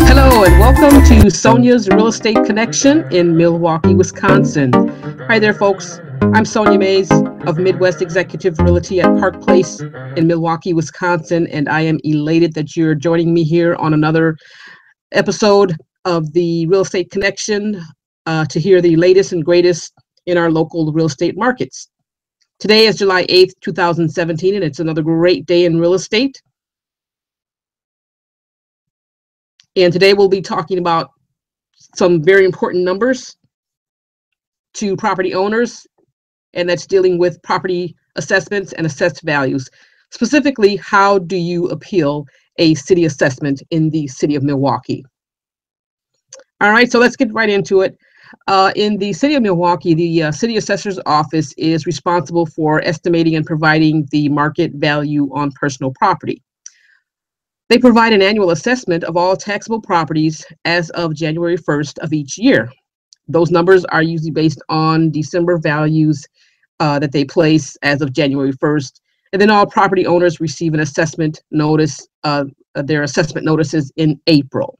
Hello and welcome to Sonia's Real Estate Connection in Milwaukee, Wisconsin. Hi there, folks. I'm Sonia Mays of Midwest Executive Realty at Park Place in Milwaukee, Wisconsin, and I am elated that you're joining me here on another episode of the Real Estate Connection to hear the latest and greatest in our local real estate markets. Today is July 8th, 2017, and it's another great day in real estate. And today we'll be talking about some very important numbers to property owners, and that's dealing with property assessments and assessed values. Specifically, how do you appeal a city assessment in the city of Milwaukee? All right, so let's get right into it. In the city of Milwaukee, the city assessor's office is responsible for estimating and providing the market value on personal property. They provide an annual assessment of all taxable properties as of January 1st of each year. Those numbers are usually based on December values that they place as of January 1st. And then all property owners receive an assessment notice, their assessment notices in April.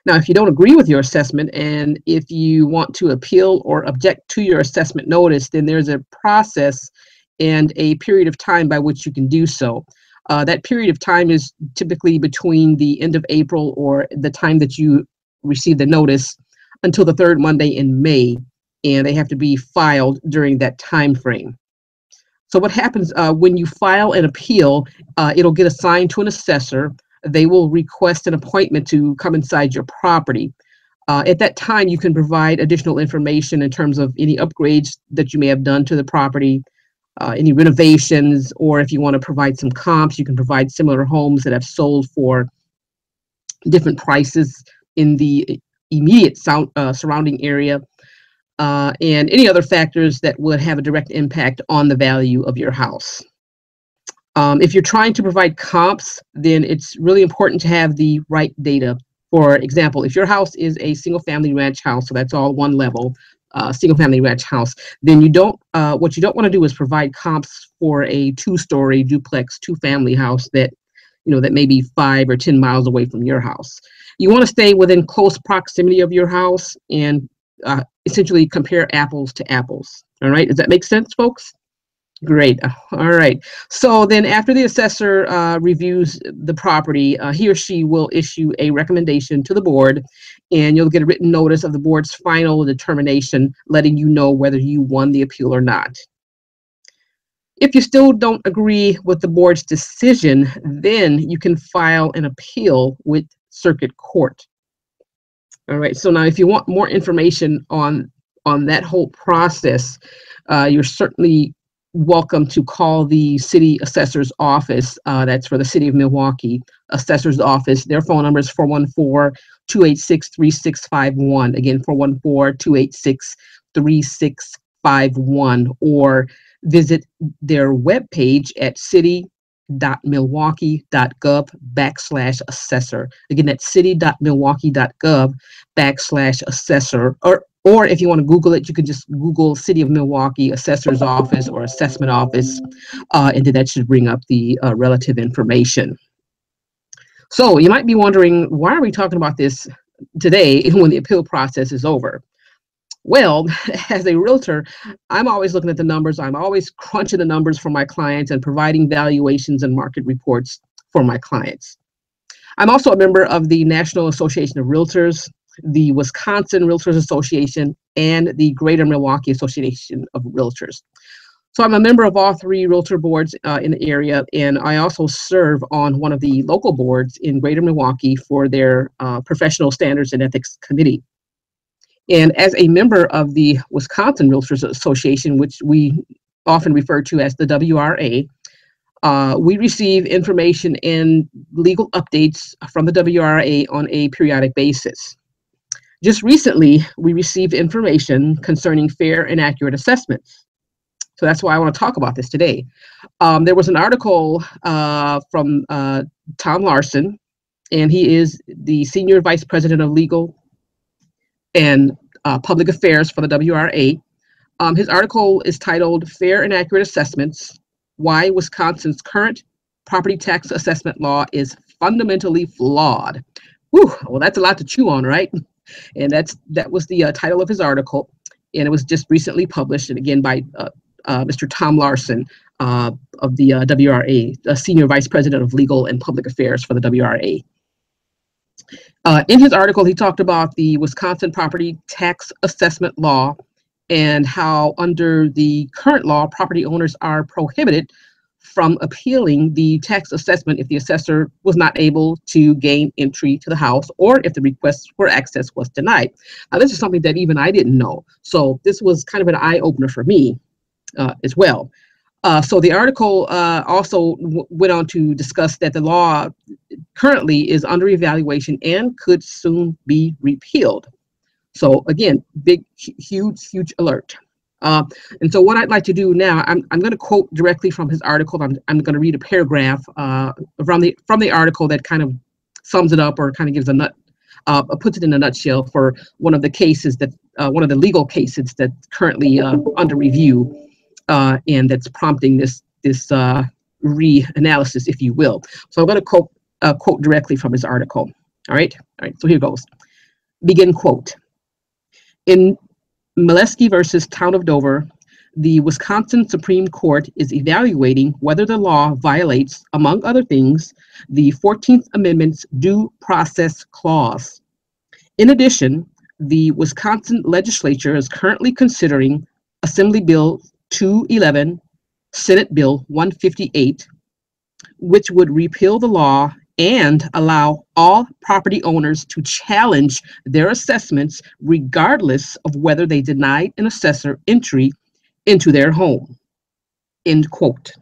Now, if you don't agree with your assessment and if you want to appeal or object to your assessment notice, then there's a process and a period of time by which you can do so. That period of time is typically between the end of April or the time that you receive the notice until the third Monday in May, and they have to be filed during that time frame. So what happens when you file an appeal, it'll get assigned to an assessor. They will request an appointment to come inside your property. At that time, you can provide additional information in terms of any upgrades that you may have done to the property, any renovations, or if you want to provide some comps, you can provide similar homes that have sold for different prices in the immediate surrounding area, and any other factors that would have a direct impact on the value of your house. If you're trying to provide comps, then it's really important to have the right data. For example, if your house is a single-family ranch house, so that's all one level, single-family ranch house, then what you don't want to do is provide comps for a two-story duplex, two-family house that may be 5 or 10 miles away from your house. You want to stay within close proximity of your house and essentially compare apples to apples. All right, does that make sense, folks? Great. All right. So then after the assessor reviews the property, he or she will issue a recommendation to the board, and you'll get a written notice of the board's final determination letting you know whether you won the appeal or not. If you still don't agree with the board's decision, then you can file an appeal with circuit court. All right. So now if you want more information on that whole process, you're certainly welcome to call the city assessor's office. That's for the city of Milwaukee assessor's office. Their phone number is 414-286-3651. Again, 414-286-3651, or visit their webpage at city.milwaukee.gov/assessor. Again, that's city.milwaukee.gov/assessor, or if you want to Google it, you can just Google City of Milwaukee Assessor's Office or Assessment Office, and then that should bring up the relative information. So you might be wondering, why are we talking about this today when the appeal process is over? Well, as a realtor, I'm always looking at the numbers. I'm always crunching the numbers for my clients and providing valuations and market reports for my clients. I'm also a member of the National Association of Realtors, the Wisconsin Realtors Association, and the Greater Milwaukee Association of Realtors. So I'm a member of all three realtor boards in the area, and I also serve on one of the local boards in Greater Milwaukee for their Professional Standards and Ethics Committee. And as a member of the Wisconsin Realtors Association, which we often refer to as the WRA, we receive information and legal updates from the WRA on a periodic basis. Just recently, we received information concerning fair and accurate assessments. So that's why I want to talk about this today. There was an article from Tom Larson, and he is the Senior Vice President of Legal and Public Affairs for the WRA. His article is titled Fair and Accurate Assessments, Why Wisconsin's Current Property Tax Assessment Law is Fundamentally Flawed. Whew, well, that's a lot to chew on, right? And that was the title of his article, and it was just recently published, and again by Mr. Tom Larson of the WRA, Senior Vice President of Legal and Public Affairs for the WRA. In his article, he talked about the Wisconsin Property Tax Assessment Law and how under the current law, property owners are prohibited from appealing the tax assessment if the assessor was not able to gain entry to the house or if the request for access was denied. Now, this is something that even I didn't know. So this was kind of an eye-opener for me as well. So the article also went on to discuss that the law currently is under evaluation and could soon be repealed. So again, big, huge alert. And so what I'd like to do now, I'm going to quote directly from his article. I'm going to read a paragraph from the article that kind of sums it up or kind of gives puts it in a nutshell for one of the cases that one of the legal cases that's currently under review and that's prompting this reanalysis, if you will. So I'm going to quote directly from his article. All right. So here goes. Begin quote. In Molesky versus Town of Dover, the Wisconsin Supreme Court is evaluating whether the law violates, among other things, the 14th Amendment's Due Process Clause. In addition, the Wisconsin legislature is currently considering Assembly Bill 211, Senate Bill 158, which would repeal the law and allow all property owners to challenge their assessments regardless of whether they denied an assessor entry into their home. End quote.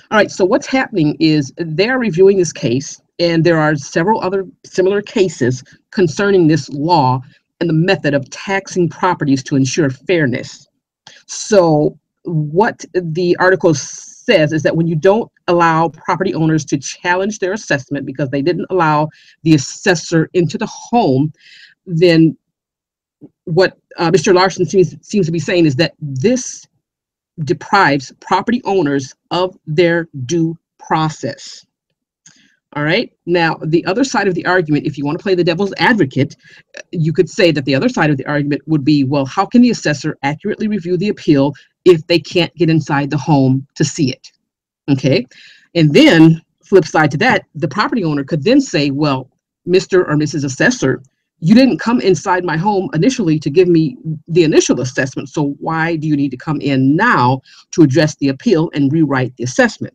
All right, so what's happening is they're reviewing this case, and there are several other similar cases concerning this law and the method of taxing properties to ensure fairness. So what the article says is that when you don't allow property owners to challenge their assessment because they didn't allow the assessor into the home, then what Mr. Larson seems to be saying is that this deprives property owners of their due process. All right. Now, the other side of the argument, if you want to play the devil's advocate, you could say that the other side of the argument would be, well, how can the assessor accurately review the appeal if they can't get inside the home to see it? Okay. And then, flip side to that, the property owner could then say, well, Mr. or Mrs. Assessor, you didn't come inside my home initially to give me the initial assessment. So why do you need to come in now to address the appeal and rewrite the assessment?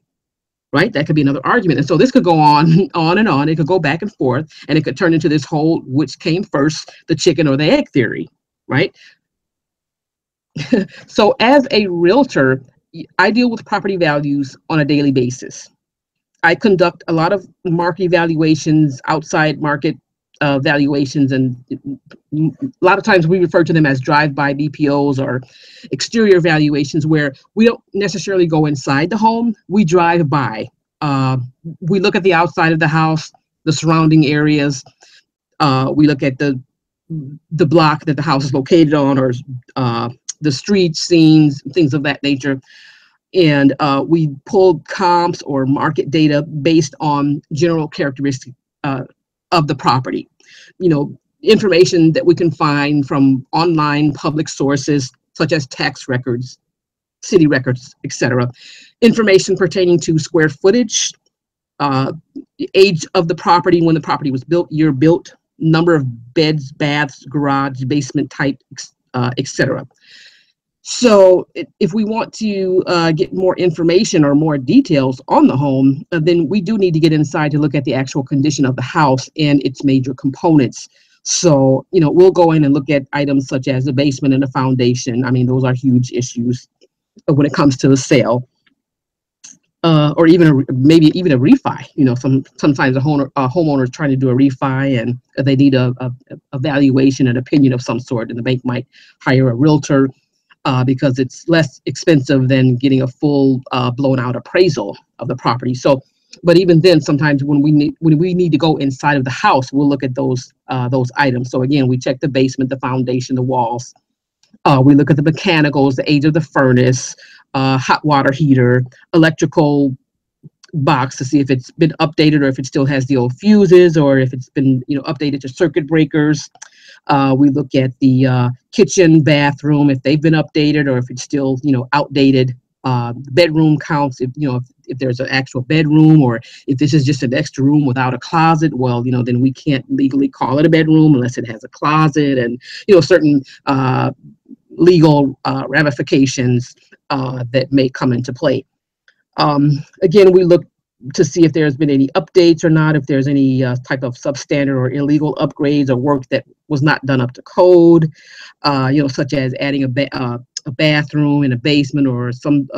Right? That could be another argument. And so this could go on and on. It could go back and forth, and it could turn into this whole which came first, the chicken or the egg theory, right? So as a realtor, I deal with property values on a daily basis. I conduct a lot of market evaluations, outside market valuations, and a lot of times we refer to them as drive-by BPOs or exterior valuations, where we don't necessarily go inside the home, we drive by. We look at the outside of the house, the surrounding areas, we look at the block that the house is located on, or the street scenes, things of that nature. And we pull comps or market data based on general characteristics of the property. You know, information that we can find from online public sources, such as tax records, city records, etc. Information pertaining to square footage, age of the property, when the property was built, year built, number of beds, baths, garage, basement type, etc. So if we want to get more information or more details on the home, then we do need to get inside to look at the actual condition of the house and its major components. So, you know, we'll go in and look at items such as the basement and the foundation. I mean, those are huge issues when it comes to the sale. Or even maybe even a refi. You know, sometimes a homeowner is trying to do a refi and they need a valuation, an opinion of some sort, and the bank might hire a realtor because it's less expensive than getting a full blown out appraisal of the property. So, but even then, sometimes when we need to go inside of the house, we'll look at those items. So again, we check the basement, the foundation, the walls, We look at the mechanicals, the age of the furnace, hot water heater, electrical box to see if it's been updated or if it still has the old fuses or if it's been, updated to circuit breakers. We look at the kitchen, bathroom, if they've been updated or if it's still, outdated. Bedroom counts, if there's an actual bedroom or if this is just an extra room without a closet, well, then we can't legally call it a bedroom unless it has a closet and, certain legal ramifications that may come into play. Again, we look to see if there's been any updates or not, if there's any type of substandard or illegal upgrades or work that was not done up to code, such as adding a bathroom in a basement or some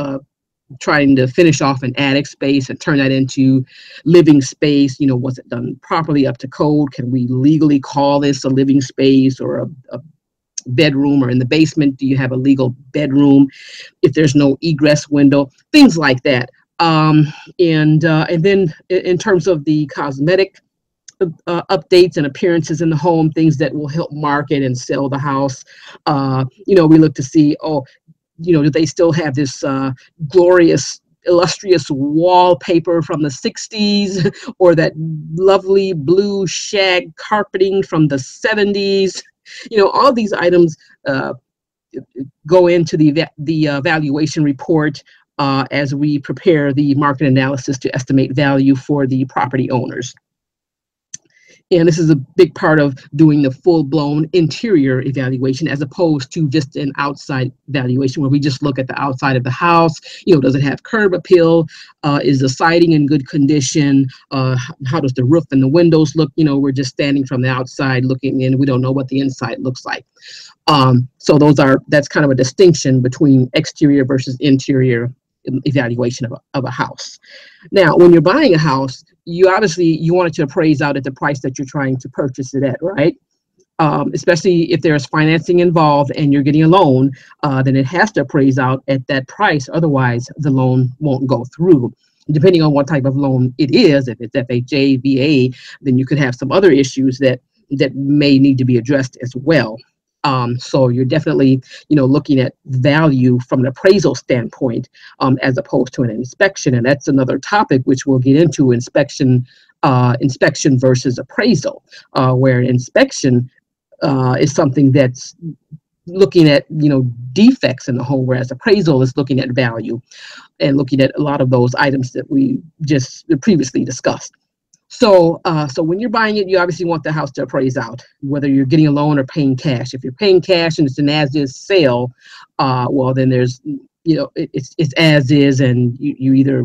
trying to finish off an attic space and turn that into living space. Was it done properly up to code? Can we legally call this a living space or a bedroom? Or in the basement, do you have a legal bedroom if there's no egress window? Things like that. And then in terms of the cosmetic updates and appearances in the home, things that will help market and sell the house, we look to see, do they still have this glorious, illustrious wallpaper from the 60s or that lovely blue shag carpeting from the 70s? All these items go into the valuation report as we prepare the market analysis to estimate value for the property owners. And this is a big part of doing the full-blown interior evaluation as opposed to just an outside valuation where we just look at the outside of the house. Does it have curb appeal? Is the siding in good condition? How does the roof and the windows look? We're just standing from the outside looking in. We don't know what the inside looks like. So that's kind of a distinction between exterior versus interior evaluation of a house. Now, when you're buying a house, you want it to appraise out at the price that you're trying to purchase it at, right? Especially if there's financing involved and you're getting a loan, then it has to appraise out at that price. Otherwise, the loan won't go through. Depending on what type of loan it is, if it's FHA, VA, then you could have some other issues that may need to be addressed as well. So you're definitely, looking at value from an appraisal standpoint, as opposed to an inspection. And that's another topic which we'll get into, inspection versus appraisal, where inspection is something that's looking at, defects in the home, whereas appraisal is looking at value and looking at a lot of those items that we just previously discussed. So when you're buying it, you obviously want the house to appraise out, whether you're getting a loan or paying cash. If you're paying cash and it's an as-is sale, well, then there's, it's as is, and you either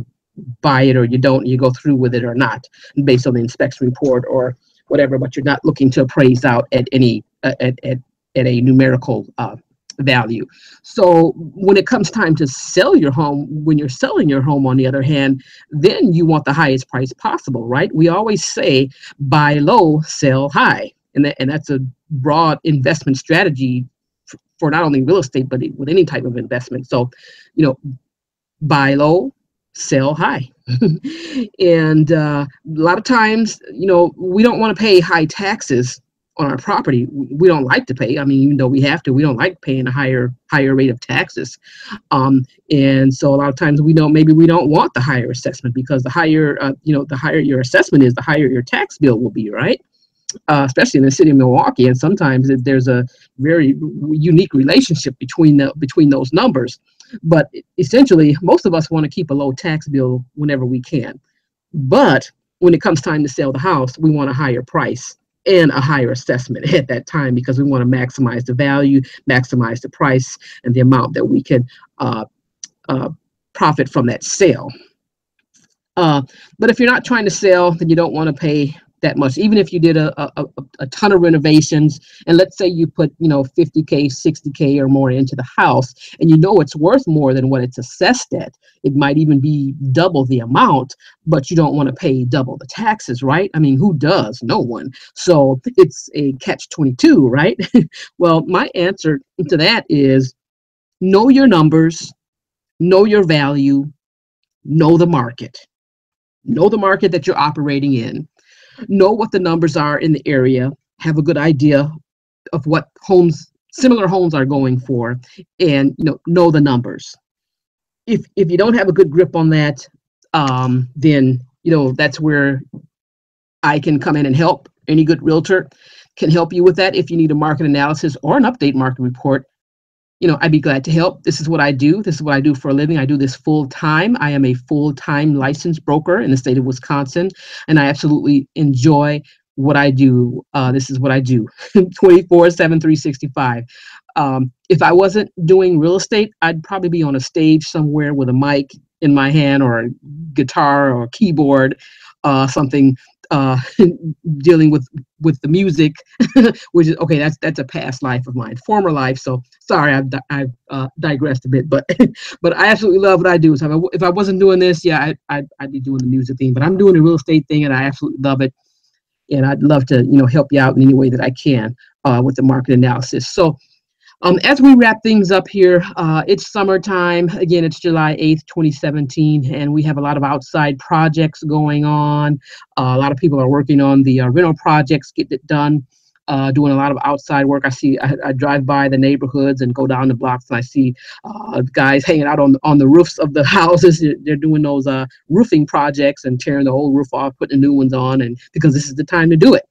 buy it or you don't. You go through with it or not, based on the inspection report or whatever. But you're not looking to appraise out at any at a numerical value. So when it comes time to sell your home, when you're selling your home, on the other hand, then you want the highest price possible, right? We always say buy low, sell high. And that's a broad investment strategy for not only real estate, but with any type of investment. So, buy low, sell high. And a lot of times, we don't want to pay high taxes on our property. We don't like to pay. I mean, even though we have to, we don't like paying a higher rate of taxes. And so a lot of times we don't want the higher assessment, because the higher your assessment is, the higher your tax bill will be, right? Especially in the city of Milwaukee. And sometimes there's a very unique relationship between those numbers. But essentially, most of us want to keep a low tax bill whenever we can. But when it comes time to sell the house, we want a higher price and a higher assessment at that time, because we want to maximize the value, maximize the price, and the amount that we can profit from that sale. But if you're not trying to sell, then you don't want to pay that much. Even if you did a ton of renovations, and let's say you put, $50K, $60K or more into the house, and it's worth more than what it's assessed at. It might even be double the amount, but you don't want to pay double the taxes, right? I mean, who does? No one. So it's a catch-22, right? Well, my answer to that is know your numbers, know your value, know the market. Know the market that you're operating in. Know what the numbers are in the area. Have a good idea of what homes similar homes are going for, and know the numbers. If you don't have a good grip on that, then that's where I can come in and help. Any good realtor can help you with that. If you need a market analysis or an update market report, I'd be glad to help. This is what I do. This is what I do for a living. I do this full time. I am a full-time licensed broker in the state of Wisconsin, and I absolutely enjoy what I do. This is what I do 24/7, 365. If I wasn't doing real estate, I'd probably be on a stage somewhere with a mic in my hand or a guitar or a keyboard, something dealing with the music, which is okay. That's a past life of mine, former life. So sorry, I've digressed a bit, but but I absolutely love what I do. So if I wasn't doing this, yeah, I'd be doing the music thing. But I'm doing the real estate thing, and I absolutely love it. And I'd love to help you out in any way that I can with the market analysis. So as we wrap things up here, it's summertime. Again, it's July 8th, 2017, and we have a lot of outside projects going on. A lot of people are working on the rental projects, getting it done, doing a lot of outside work. I drive by the neighborhoods and go down the blocks, and I see guys hanging out on the roofs of the houses. They're doing those roofing projects and tearing the old roof off, putting new ones on, and because this is the time to do it.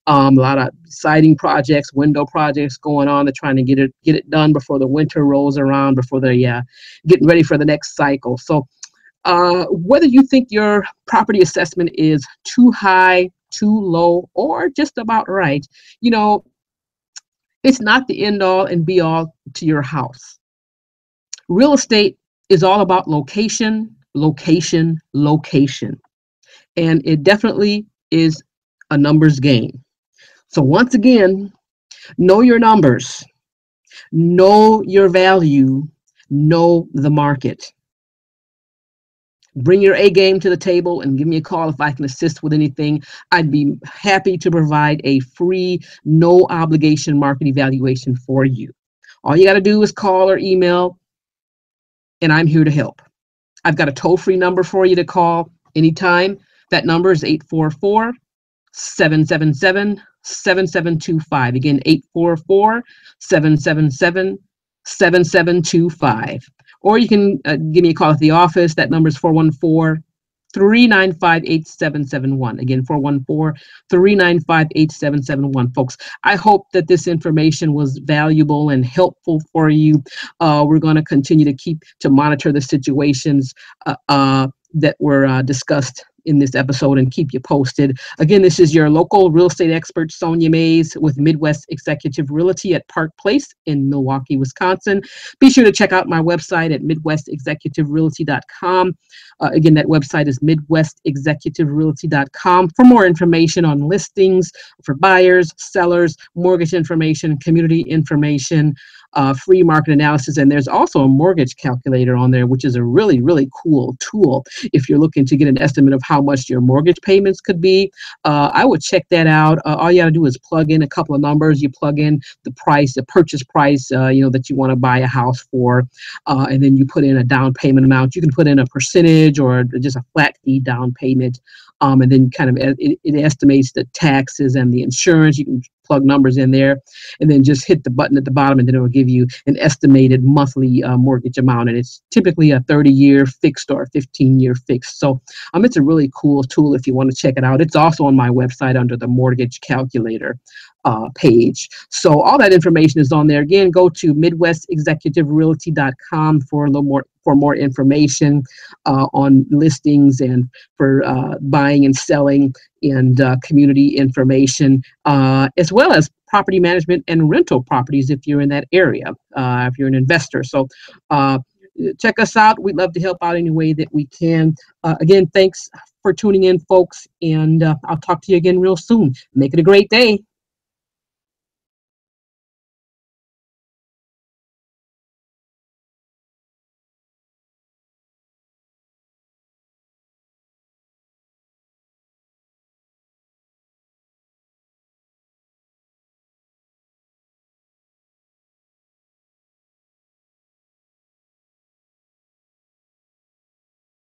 A lot of siding projects, window projects going on. They're trying to get it done before the winter rolls around, before they're getting ready for the next cycle. So whether you think your property assessment is too high, too low, or just about right, it's not the end all and be all to your house. Real estate is all about location, location, location. And it definitely is a numbers game. So once again, know your numbers, know your value, know the market. Bring your A game to the table and give me a call if I can assist with anything. I'd be happy to provide a free, no obligation market evaluation for you. All you got to do is call or email, and I'm here to help. I've got a toll-free number for you to call anytime. That number is 844-777-7725. Again, 844-777-7725. Or you can give me a call at the office. That number is 414-395-8771. Again, 414-395-8771. Folks, I hope that this information was valuable and helpful for you. We're going to continue to monitor the situations that were discussed in this episode and keep you posted. Again, this is your local real estate expert, Sonia Mays, with Midwest Executive Realty at Park Place in Milwaukee, Wisconsin. Be sure to check out my website at midwestexecutiverealty.com. Again, that website is midwestexecutiverealty.com for more information on listings for buyers, sellers, mortgage information, community information, free market analysis. And there's also a mortgage calculator on there, which is a really, really cool tool if you're looking to get an estimate of how much your mortgage payments could be. I would check that out. All you got to do is plug in a couple of numbers. You plug in the price, the purchase price, that you want to buy a house for, and then you put in a down payment amount. You can put in a percentage or just a flat fee down payment. And then kind of it estimates the taxes and the insurance. You can plug numbers in there and then just hit the button at the bottom, and then it will give you an estimated monthly mortgage amount. And it's typically a 30-year fixed or a 15-year fixed. So it's a really cool tool if you want to check it out. It's also on my website under the mortgage calculator page. So all that information is on there. Again, go to midwestexecutiverealty.com for a little more information on listings and for buying and selling and community information, as well as property management and rental properties if you're in that area, if you're an investor. So check us out. We'd love to help out any way that we can. Again, thanks for tuning in, folks, and I'll talk to you again real soon. Make it a great day.